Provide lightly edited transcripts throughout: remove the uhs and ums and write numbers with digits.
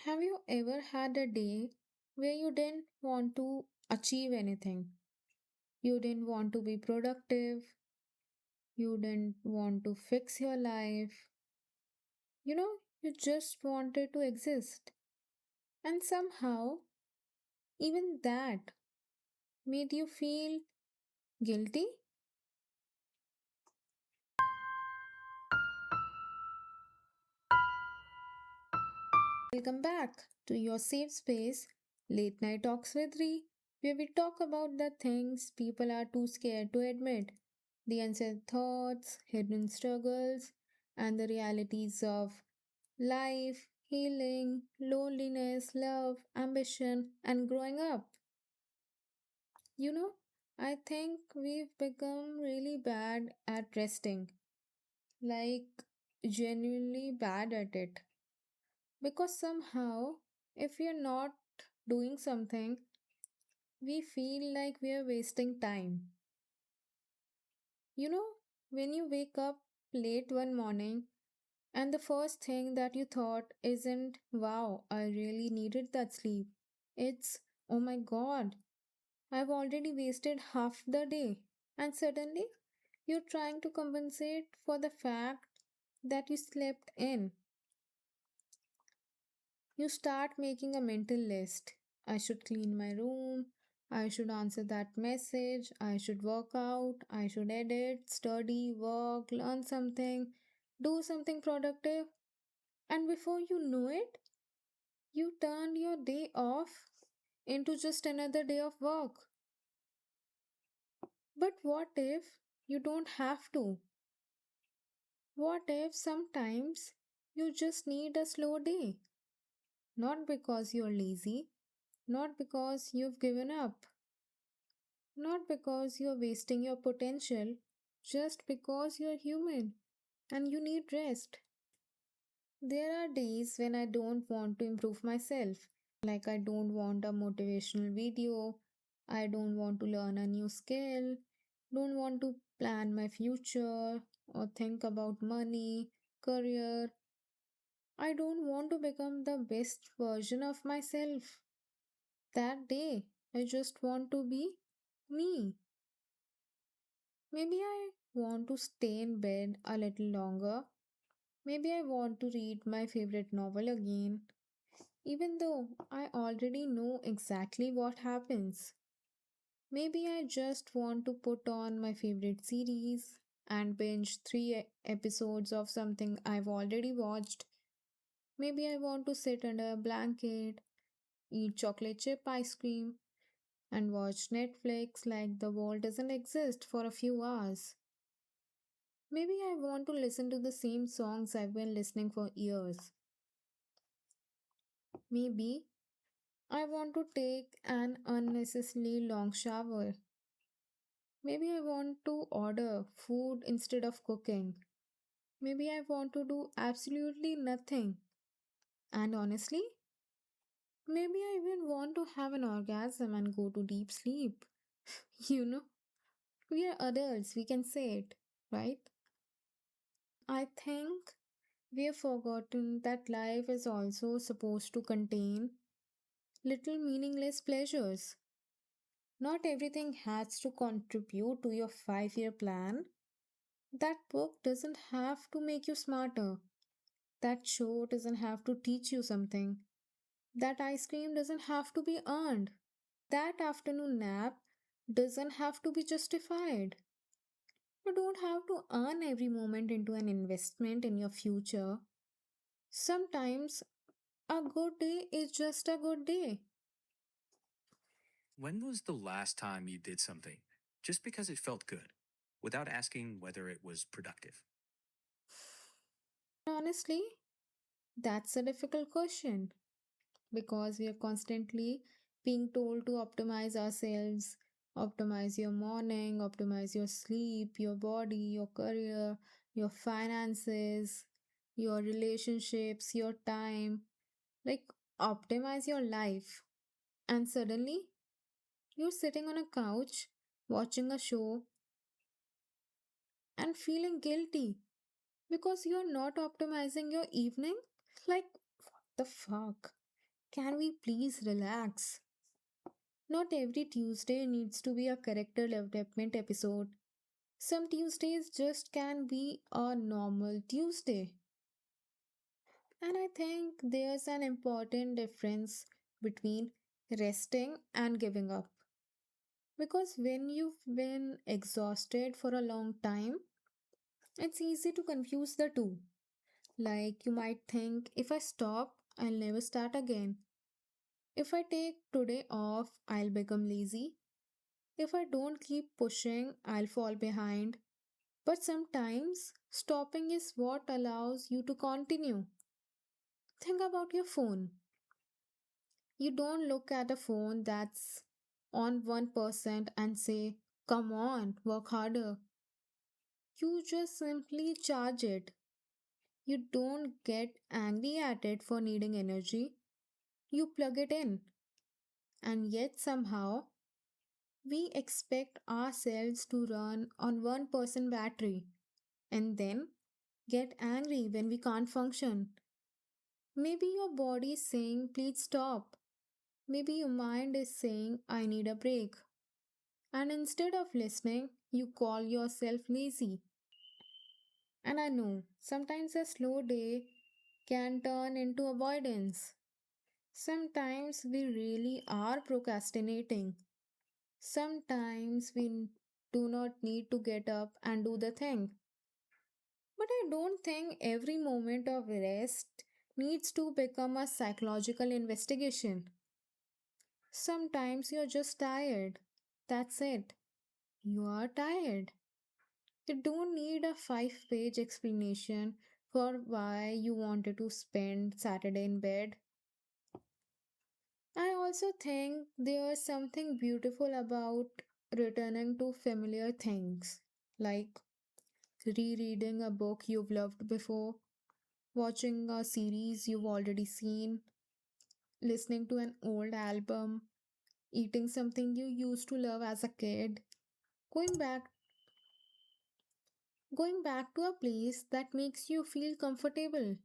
Have you ever had a day where you didn't want to achieve anything? You didn't want to be productive, you didn't want to fix your life, you just wanted to exist. And somehow, even that made you feel guilty? Welcome back to your safe space, Late Night Talks with Ree, where we talk about the things people are too scared to admit, the unsaid thoughts, hidden struggles, and the realities of life, healing, loneliness, love, ambition, and growing up. You know, I think we've become really bad at resting, like genuinely bad at it. Because somehow, if we're not doing something, we feel like we are wasting time. You know, when you wake up late one morning and the first thing that you thought isn't, wow, I really needed that sleep. It's, oh my god, I've already wasted half the day. And suddenly, you're trying to compensate for the fact that you slept in. You start making a mental list. I should clean my room. I should answer that message. I should work out. I should edit, study, work, learn something, do something productive. And before you know it, you turned your day off into just another day of work. But what if you don't have to? What if sometimes you just need a slow day? Not because you're lazy, not because you've given up, not because you're wasting your potential, just because you're human and you need rest. There are days when I don't want to improve myself. Like, I don't want a motivational video, I don't want to learn a new skill, don't want to plan my future or think about money, career. I don't want to become the best version of myself. That day, I just want to be me. Maybe I want to stay in bed a little longer. Maybe I want to read my favorite novel again, even though I already know exactly what happens. Maybe I just want to put on my favorite series and binge episodes of something I've already watched. Maybe I want to sit under a blanket, eat chocolate chip ice cream, and watch Netflix like the world doesn't exist for a few hours. Maybe I want to listen to the same songs I've been listening for years. Maybe I want to take an unnecessarily long shower. Maybe I want to order food instead of cooking. Maybe I want to do absolutely nothing. And honestly, maybe I even want to have an orgasm and go to deep sleep. You know, we are adults, we can say it, right? I think we have forgotten that life is also supposed to contain little meaningless pleasures. Not everything has to contribute to your 5 year plan. That book doesn't have to make you smarter. That show doesn't have to teach you something. That ice cream doesn't have to be earned. That afternoon nap doesn't have to be justified. You don't have to earn every moment into an investment in your future. Sometimes a good day is just a good day. When was the last time you did something just because it felt good without asking whether it was productive? Honestly, that's a difficult question because we are constantly being told to optimize ourselves, optimize your morning, optimize your sleep, your body, your career, your finances, your relationships, your time, like optimize your life. And suddenly, you're sitting on a couch watching a show and feeling guilty because you're not optimizing your evening? Like, what the fuck? Can we please relax? Not every Tuesday needs to be a character development episode. Some Tuesdays just can be a normal Tuesday. And I think there's an important difference between resting and giving up. Because when you've been exhausted for a long time, it's easy to confuse the two. Like you might think, if I stop, I'll never start again. If I take today off, I'll become lazy. If I don't keep pushing, I'll fall behind. But sometimes stopping is what allows you to continue. Think about your phone. You don't look at a phone that's on 1% and say, come on, work harder. You just simply charge it. You don't get angry at it for needing energy. You plug it in. And yet somehow we expect ourselves to run on 1% battery and then get angry when we can't function. Maybe your body is saying, please stop. Maybe your mind is saying, I need a break. And instead of listening, you call yourself lazy. And I know sometimes a slow day can turn into avoidance. Sometimes we really are procrastinating. Sometimes we do not need to get up and do the thing. But I don't think every moment of rest needs to become a psychological investigation. Sometimes you're just tired. That's it. You are tired. You don't need a 5 page explanation for why you wanted to spend Saturday in bed. I also think there's something beautiful about returning to familiar things, like rereading a book you've loved before, watching a series you've already seen, listening to an old album, eating something you used to love as a kid, going back going back to a place that makes you feel comfortable.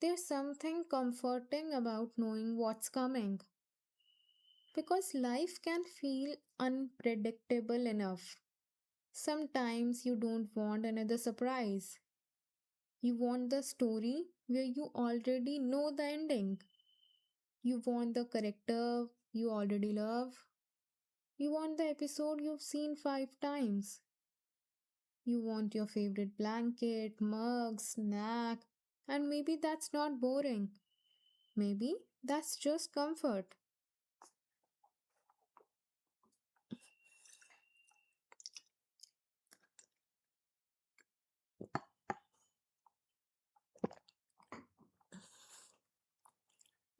There's something comforting about knowing what's coming because life can feel unpredictable enough. Sometimes you don't want another surprise. You want the story where you already know the ending. You want the character you already love. You want the episode you've seen 5 times. You want your favorite blanket, mug, snack, and maybe that's not boring. Maybe that's just comfort.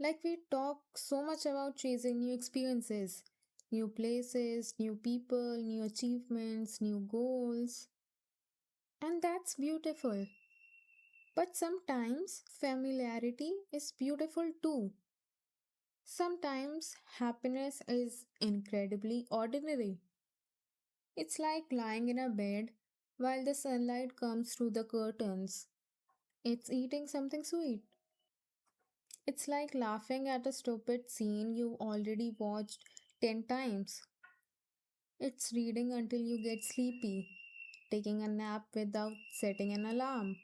Like we talk so much about chasing new experiences, new places, new people, new achievements, new goals. And that's beautiful. But sometimes familiarity is beautiful too. Sometimes happiness is incredibly ordinary. It's like lying in a bed while the sunlight comes through the curtains. It's eating something sweet. It's like laughing at a stupid scene you already watched 10 times. It's reading until you get sleepy, taking a nap without setting an alarm,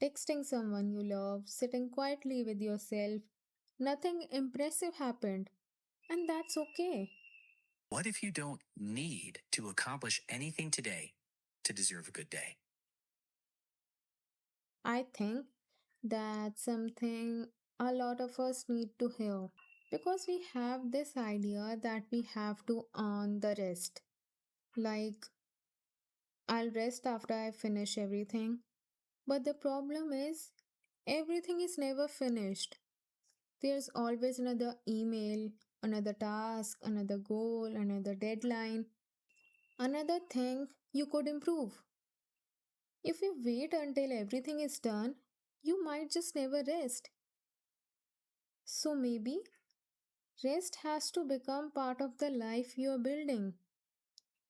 texting someone you love, sitting quietly with yourself. Nothing impressive happened, and that's okay. What if you don't need to accomplish anything today to deserve a good day? I think that's something a lot of us need to hear because we have this idea that we have to earn the rest. Like, I'll rest after I finish everything. But the problem is, everything is never finished. There's always another email, another task, another goal, another deadline, another thing you could improve. If you wait until everything is done, you might just never rest. So maybe rest has to become part of the life you are building,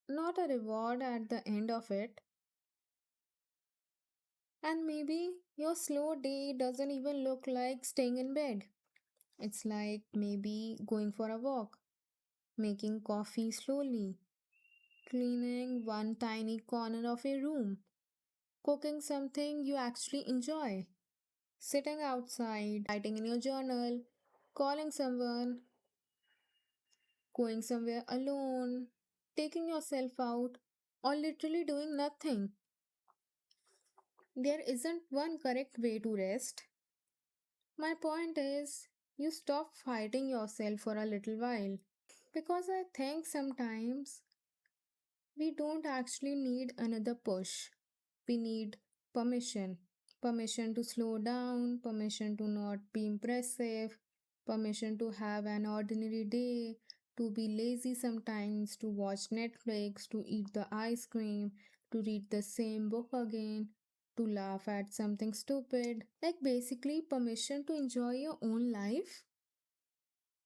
not a reward at the end of it. And maybe your slow day doesn't even look like staying in bed. It's like maybe going for a walk, making coffee slowly, cleaning one tiny corner of a room, cooking something you actually enjoy, sitting outside, writing in your journal, calling someone, going somewhere alone, taking yourself out, or literally doing nothing. There isn't one correct way to rest. My point is, you stop fighting yourself for a little while. Because I think sometimes we don't actually need another push. We need permission. Permission to slow down, permission to not be impressive, permission to have an ordinary day, to be lazy sometimes, to watch Netflix, to eat the ice cream, to read the same book again, to laugh at something stupid. Like basically, permission to enjoy your own life,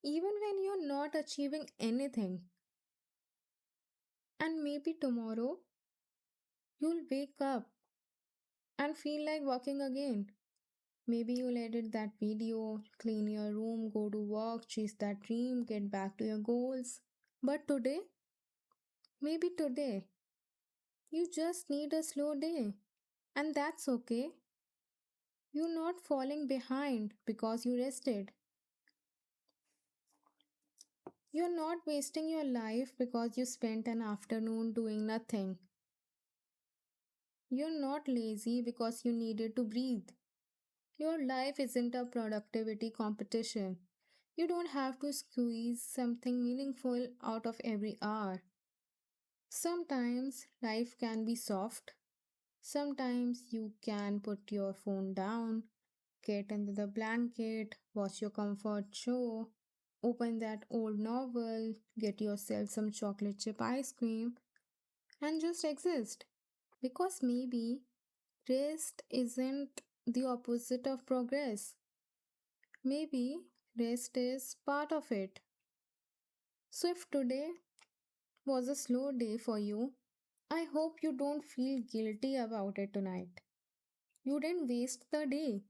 even when you're not achieving anything. And maybe tomorrow you'll wake up and feel like walking again. Maybe you'll edit that video, clean your room, go to work, chase that dream, get back to your goals. But today, maybe today, you just need a slow day. And that's okay. You're not falling behind because you rested. You're not wasting your life because you spent an afternoon doing nothing. You're not lazy because you needed to breathe. Your life isn't a productivity competition. You don't have to squeeze something meaningful out of every hour. Sometimes life can be soft. Sometimes you can put your phone down, get under the blanket, watch your comfort show, open that old novel, get yourself some chocolate chip ice cream, and just exist. Because maybe rest isn't the opposite of progress. Maybe rest is part of it. So, if today was a slow day for you, I hope you don't feel guilty about it tonight. You didn't waste the day,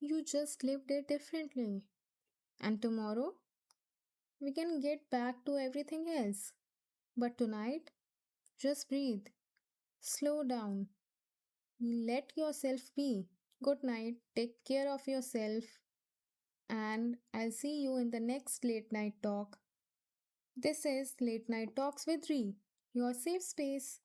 you just lived it differently. And tomorrow, we can get back to everything else. But tonight, just breathe, slow down, let yourself be. Good night, take care of yourself, and I'll see you in the next late night talk. This is Late Night Talks with Ree, your safe space.